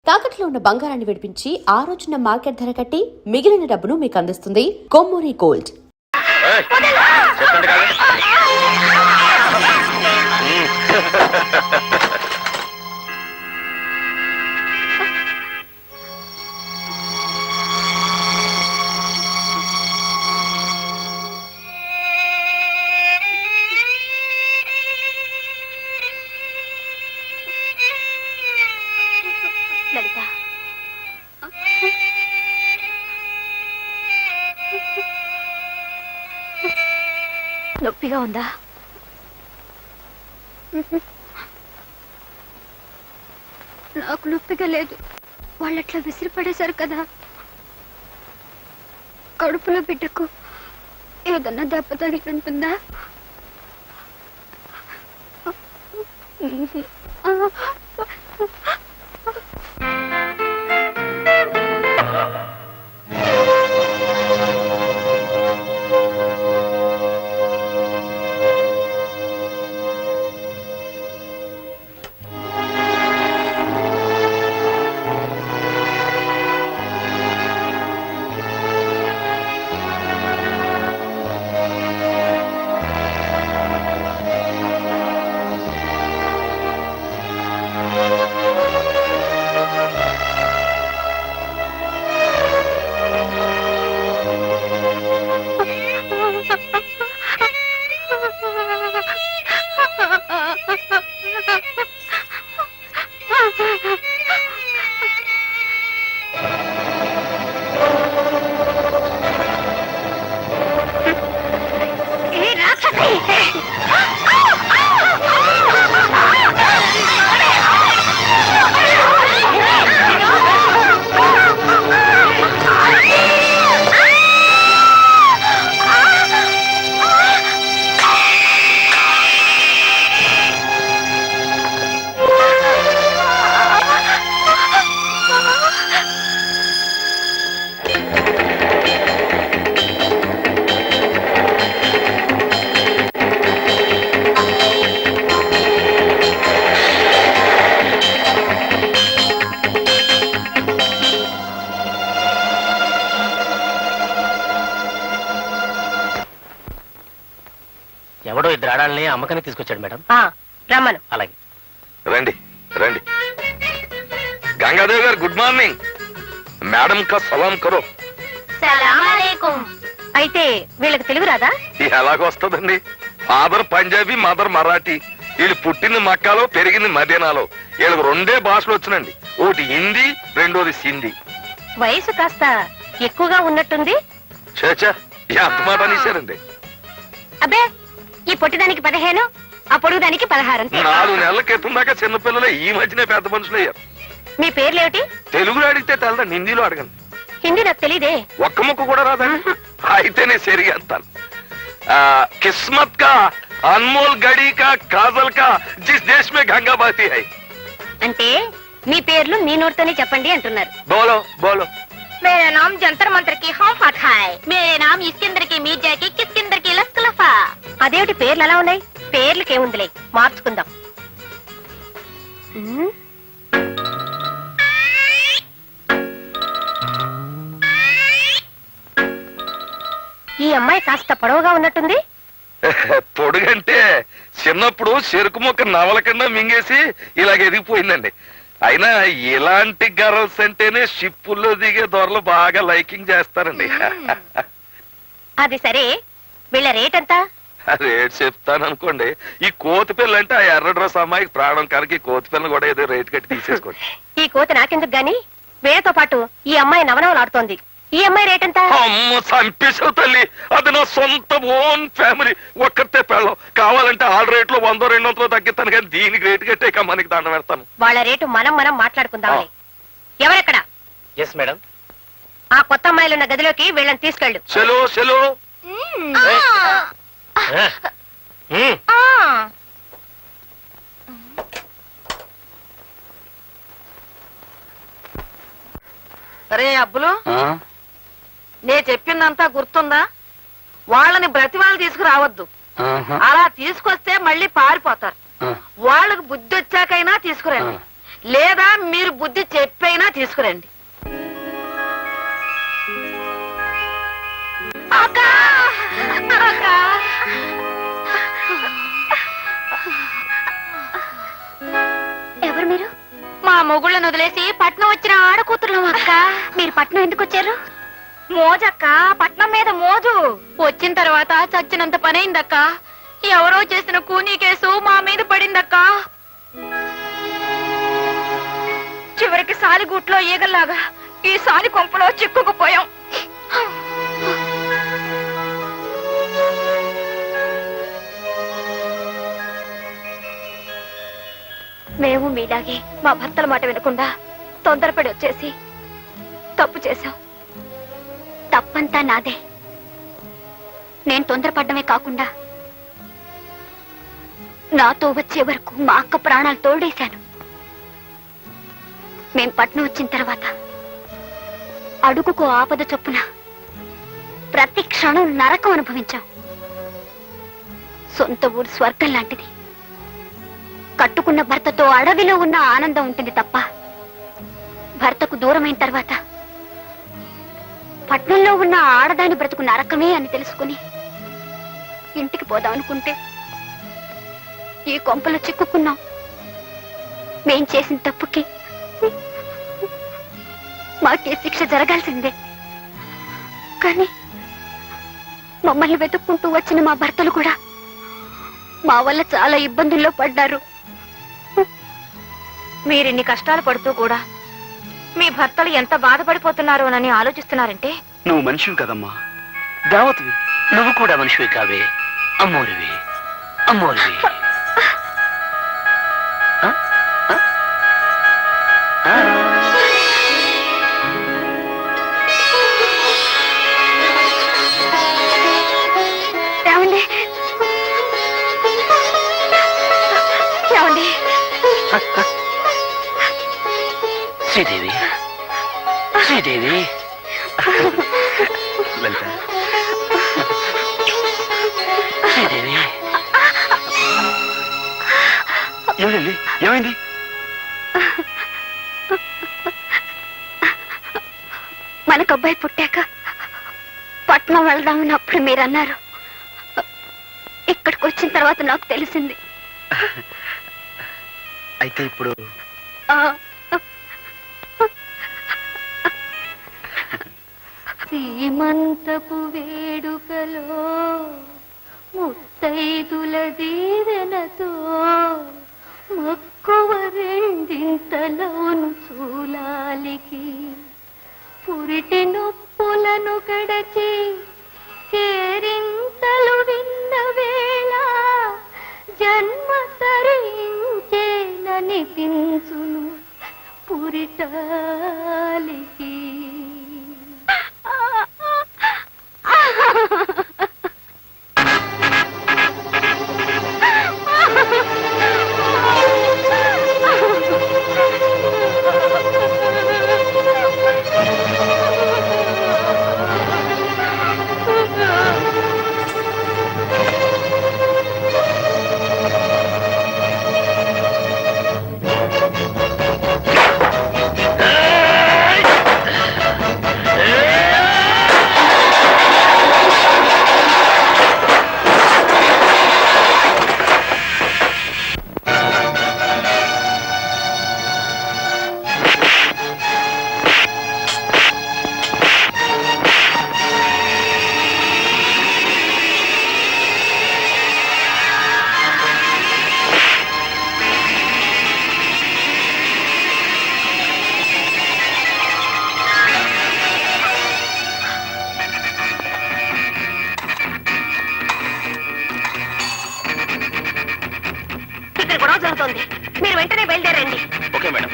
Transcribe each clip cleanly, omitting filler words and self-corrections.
తాకట్లో ఉన్న బంగారాన్ని విడిపించి ఆ రోజున మార్కెట్ ధర కట్టి మిగిలిన డబ్బును మీకు అందిస్తుంది కొమ్మూరి గోల్డ్. లలిత, నొప్పిగా ఉందా? నాకు నొప్పిగా లేదు. వాళ్ళట్లా విసిరిపడేశారు కదా. కడుపులో బిడ్డకు ఏదన్నా దెబ్బ తగిలింటుందా? ఎవడో ఇద్దరు ఆడాలని అమ్మకానికి తీసుకొచ్చాడు మేడం. రమ్మను. అలాగే రండి రండి. గంగాదేవి గారు గుడ్ మార్నింగ్. మేడం కా సలాం కరో. అయితే వీళ్ళకి తెలుగు రాదా? ఎలాగొస్తుందండి? Father Punjabi, mother Marathi. వీళ్ళు పుట్టింది మక్కాలో, పెరిగింది మదీనాలో. వీళ్ళకి రెండే భాషలు వచ్చినండి. ఒకటి హిందీ, రెండోది సింధీ. వయసు కాస్త ఎక్కువగా ఉన్నట్టుంది. చేచా ఎంత మాట అనేశారండి. అబ్బే, ఈ పొట్టిదానికి 15, ఆ పొడుగుదానికి 16. 4 నెలల క్రితం దాకా చిన్నపిల్లలే, ఈ మధ్యనే పెద్ద మనుషులు అయ్యారు. మీ పేర్లేమిటి? తెలుగులో అడిగితే తెలదండి, హిందీలో అడగండి. హిందీ నాకు తెలీదే. ఒక్క ముక్క కూడా రాదండి. అయితేనే సరిగా అంతాను. किस्मत का अनमोल घड़ी का काजल का जिस देश में गंगा बहती है. అంటే మీ పేర్లు మీ నోటితోనే చెప్పండి అంటున్నారు. बोलो बोलो. मेरा नाम जंतर मंतर की हाँ फटा है. मेरे नाम इस्किंदर की मीर्जा की किस्किंदर की लस्कलफा. అదేమిటి పేర్లు అలా ఉన్నాయి? పేర్లకి ఏముందిలే, మార్చుకుందాం. ఈ అమ్మాయి కాస్త పొడవుగా ఉన్నట్టుంది. పొడుగంటే చిన్నప్పుడు చెరుకు మొక్క నవలకుండా మింగేసి ఇలాగ ఎదిగిపోయిందండి. అయినా ఇలాంటి గర్ల్స్ అంటేనే షిప్పుల్లో దిగే దొరలు బాగా లైకింగ్ చేస్తారండి. అది సరే, వీళ్ళ రేట్ ఎంత? రేట్ చెప్తాను అనుకోండి. ఈ కోతి పిల్ల అంటే ఆ ఎర్ర డ్రెస్ అమ్మాయికి ప్రాణం కనుక ఈ కోతి పిల్లని కూడా ఏదో రేట్ కట్టి తీసేసుకోండి. ఈ కోతి నాకెందుకు గాని, వీళ్ళతో పాటు ఈ అమ్మాయి నవనవలు ఆడుతోంది. ఈ అమ్మాయి రేట్ ఎంత? అమ్మ చంపేసావు తల్లి. అది నా సొంత ఓన్ ఫ్యామిలీ, ఒక్కతే పెళ్ళం. కావాలంటే ఆల్ రేట్ లో 100-200 తగ్గిస్తాను, కానీ దీనికి రేటు కట్టే మనకి దండ పెడతాను. వాళ్ళ రేటు మనం మాట్లాడుకుందాం. ఎవరెక్కడ? Yes madam. ఆ కొత్త అమ్మాయిలు ఉన్న గదిలోకి వీళ్ళని తీసుకెళ్ళు. చలో చలో. అరే అబ్బులు, నే చెప్పిందంతా గుర్తుందా? వాళ్ళని బ్రతిమాలు తీసుకురావద్దు. అలా తీసుకొస్తే మళ్ళీ పారిపోతారు. వాళ్ళకు బుద్ధి వచ్చాకైనా తీసుకురండి, లేదా మీరు బుద్ధి చెప్పైనా తీసుకురండి. ఎవరు మీరు? మా మొగుళ్ళను వదిలేసి పట్నం వచ్చిన ఆడకూతురు అక్క. మీరు పట్నం ఎందుకు వచ్చారు? మోజక్క, పట్నం మీద మోజు. వచ్చిన తర్వాత చచ్చినంత పనైందక్క. ఎవరో చేసిన కూనీ కేసు మా మీద పడిందక్క. చివరికి సాలిగూట్లో ఈగల్లాగా ఈ సాలి కొంపలో చిక్కుకుపోయాం. మేము మీలాగే మా భర్తల మాట వినకుండా తొందరపడి వచ్చేసి తప్పు చేశాం. తప్పంతా నాదే. నేను తొందరపడ్డమే కాకుండా నాతో వచ్చే వరకు మా అక్క ప్రాణాలు తోడేశాను. మేం పట్నం వచ్చిన తర్వాత అడుగుకో ఆపద చొప్పున ప్రతి క్షణం నరకం అనుభవించాం. సొంత ఊరు స్వర్గం లాంటిది. కట్టుకున్న భర్తతో అడవిలో ఉన్న ఆనందం ఉంటుంది తప్ప భర్తకు దూరమైన తర్వాత పట్నంలో ఉన్న ఆడదాని బ్రతుకు నరకమే అని తెలుసుకుని ఇంటికి పోదామనుకుంటే ఈ కొంపలో చిక్కుకున్నాం. మేం చేసిన తప్పుకి మాకే శిక్ష జరగాల్సిందే. కానీ మమ్మల్ని వెతుక్కుంటూ వచ్చిన మా భర్తలు కూడా మా వల్ల చాలా ఇబ్బందుల్లో పడ్డారు. మీరిన్ని కష్టాలు పడుతూ కూడా మీ భర్తలు ఎంత బాధపడిపోతున్నారోనని ఆలోచిస్తున్నారంటే నువ్వు మనిషివి కదమ్మా, దేవతవి. నువ్వు కూడా మనిషివి కావే, అమ్మోరివి, అమ్మోరివి. ఆ? ఆ? ఆ? ఏమండి? ఏమండి? శ్రీదేవి, శ్రీదేవి. లలిత, శ్రీదేవి. ఏమైంది? ఏమైంది? మనకు అబ్బాయి పుట్టాక పట్నం వెళ్దామని అప్పుడు మీరు అన్నారు. ఇక్కడికి వచ్చిన తర్వాత నాకు తెలిసింది. అయితే ఇప్పుడు సీమంతపు వేడుకలో ముత్తైదుల దీవెనతో మక్కువ రెండింతలోను చూలాలికి పురిటి నొప్పులను గడచి కేరింతలు విన్న వేళ జన్మ తరించేననిపించును పురిటాలికి. జరుగుతోంది. మీరు వెంటనే బయలుదేరండి. Okay madam.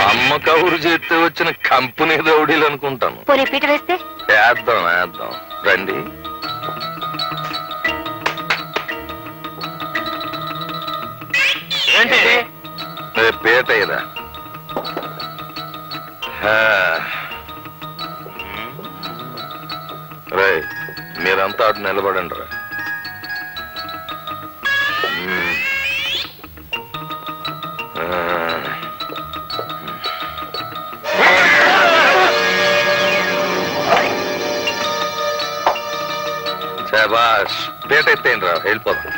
అమ్మ కౌరు చేస్తే వచ్చిన కంపెనీ దౌడీలు అనుకుంటాను. పోనీ పీట వేస్తే వేద్దాం వేద్దాం రండి. ఏంటి పేట ఇదా రే, మీరంతా అటు నిలబడండి రా. పేట ఎత్తేయండి రా, వెళ్ళిపోదాం.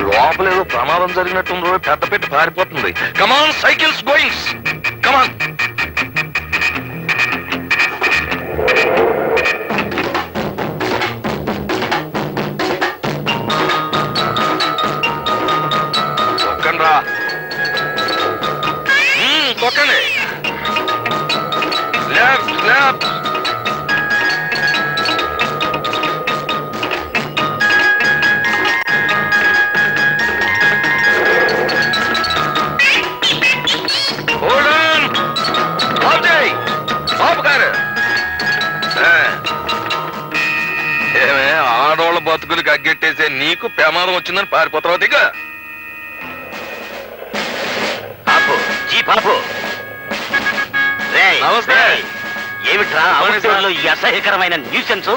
లోపలేదో ప్రమాదం జరిగినట్టుందో, పెద్ద పెట్టి పారిపోతుంది. కమాన్ సైకిల్స్ గోయింగ్స్, కమాన్. తొక్కండి రా, తొక్కండి. Left left. ఏమే ఆడోళ్ళ బతుకులకి అగ్గెట్టేసే నీకు ప్రమాదం వచ్చిందని పారిపోతావు దిగ. నమస్తే. ఏమిట్రా అవసరంలో ఈ అసహ్యకరమైన న్యూసెన్స్?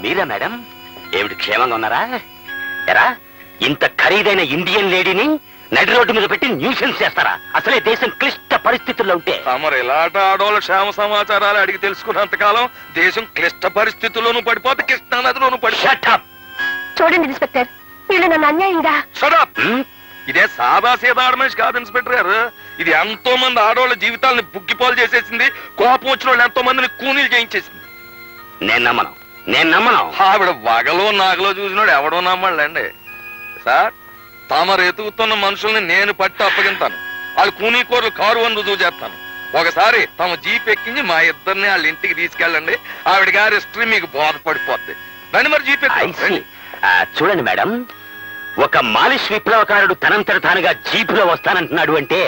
మీరా మేడం? ఏమిటి క్షేమంగా ఉన్నారా? ఎరా ఇంత ఖరీదైన ఇండియన్ లేడీని నడి రోడ్డు మీద పెట్టి న్యూసెన్స్ చేస్తారా? అసలే దేశం క్లిష్ట పరిస్థితుల్లో ఉంటే తమరు ఇలాంటి ఆడోళ్ళ క్షేమ సమాచారాలు అడిగి తెలుసుకున్నంత కాలం దేశం క్లిష్ట పరిస్థితుల్లోనూ పడిపోతే కృష్ణా నదిలోనూ పడిపోతా. చూడండి ఇన్స్పెక్టర్, వీళ్ళు నన్ను అన్యాయంగా. ఇదే సాదా సీదా ఆడమనిషి కాదు ఇన్స్పెక్టర్ గారు. ఇది ఎంతో మంది ఆడవాళ్ళ జీవితాలని బుగ్గిపాలు చేసేసింది. కోపం వచ్చిన వాళ్ళు ఎంతో మందిని కూనీలు చేయించేసింది. నేను నమ్మను. ఆవిడ వగలో నాగలో చూసినాడు ఎవడో నమ్మళ్ళండి సార్. తమరు ఎతుకుతున్న మనుషుల్ని నేను పట్టి అప్పగింతాను. వాళ్ళు కూనీకోర్లు కారు వంద చూసేస్తాను. ఒకసారి తమ జీప్ ఎక్కించి మా ఇద్దరిని వాళ్ళ ఇంటికి తీసుకెళ్ళండి. ఆవిడ గారి హిస్టరీ మీకు బోధపడిపోద్ది. రండి మరి జీప్ ఎక్కి. చూడండి మేడం, ఒక మాలిష్ విప్లవకారుడు తనంతట తానుగా జీపులో వస్తానంటున్నాడు అంటే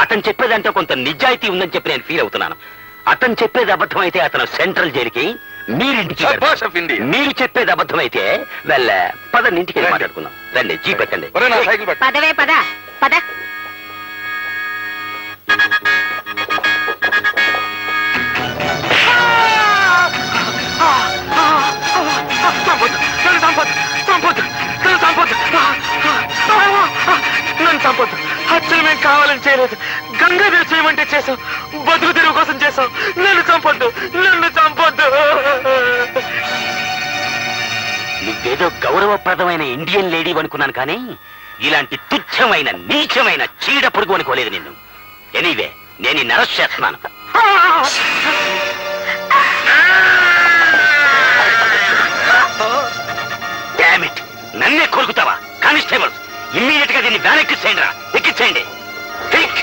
అతను చెప్పేదంటే కొంత నిజాయితీ ఉందని చెప్పి నేను ఫీల్ అవుతున్నాను. అతను చెప్పేది అబద్ధం అయితే అతను సెంట్రల్ జైలుకి, మీరింటికి. మీరు చెప్పేది అబద్ధం అయితే వెళ్ళ పదండి, ఇంటికి వెళ్ళి మాట్లాడుకుందాం. రండి, జీప్ ఎక్కండి. పదవే పద పద. నన్ను చంపొద్దు. హత్యలు మేము కావాలని చేయలేదు. గంగాదేవి చేయమంటే చేసాం. బతుకు తెరువు కోసం చేసాం. నన్ను చంపొద్దు, నన్ను చంపొద్దు. నువ్వేదో గౌరవప్రదమైన ఇండియన్ లేడీ అనుకున్నాను, కానీ ఇలాంటి తుచ్చమైన నీచమైన చీడ పొడుగు అనుకోలేదు నిన్ను. ఎనీవే, నేను నిన్ను అరెస్ట్ చేస్తున్నాను. Damn it! నన్నే కొరుకుతావా కానిస్టేబుల్? ఇమ్మీడియట్ గా దీన్ని వ్యాన్ ఎక్కించేయండి రా, ఎక్కించేయండి. Quick!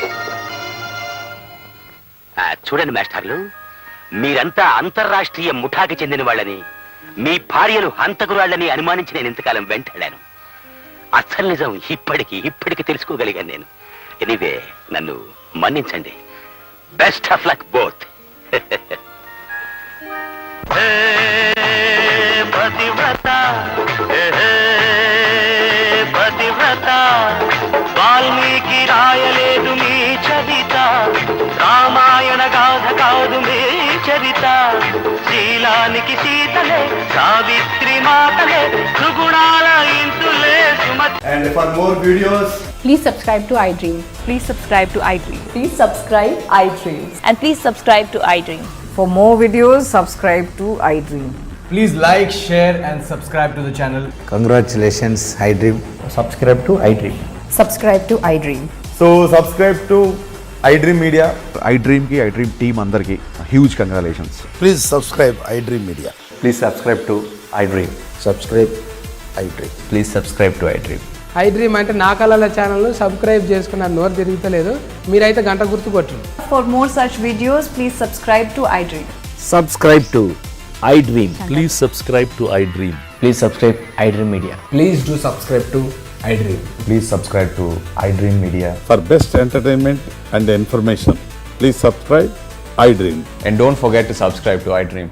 చూడండి మాస్టర్లు, మీరంతా అంతర్రాష్ట్రీయ ముఠాకి చెందిన వాళ్ళని, మీ భార్యలు హంతకురాళ్ళని అనుమానించి నేను ఇంతకాలం వెంటాడాను. అసలు నిజం ఇప్పటికి తెలుసుకోగలిగాను నేను. ఎనీవే, నన్ను మన్నించండి. Best of luck both. పతివ్రత పతివ్రత వాల్మీకి రాయలేదు మీ చరిత, రామాయణ గాథ కాదు మీ చరిత. శీలానికి సీతలే, సావిత్రి మాతలే, సుగుణాల ఇంతులే Sumati. And for more videos, Please subscribe to iDream. Please subscribe to iDream. Please subscribe iDream. And please subscribe to iDream. For more videos, subscribe to iDream. please like, share and subscribe to the channel. Congratulations, iDream. Subscribe to iDream. Subscribe to iDream. So subscribe to iDream Media. iDream ki iDream team andarki huge congratulations. Please subscribe iDream Media. Please subscribe to iDream. Subscribe iDream. Please subscribe to iDream. iDream అంటే నా కళల ఛానల్ను subscribe చేసుకున్న నోరు తిరుగుతలేదు, మీరైతే గంట గుర్తు కొట్టండి. For more such videos, please subscribe to iDream. Subscribe to iDream. Please subscribe to iDream. Please subscribe iDream Media. Please do subscribe to iDream. Please subscribe to iDream Media. For best entertainment and information, please subscribe iDream. And don't forget to subscribe to iDream.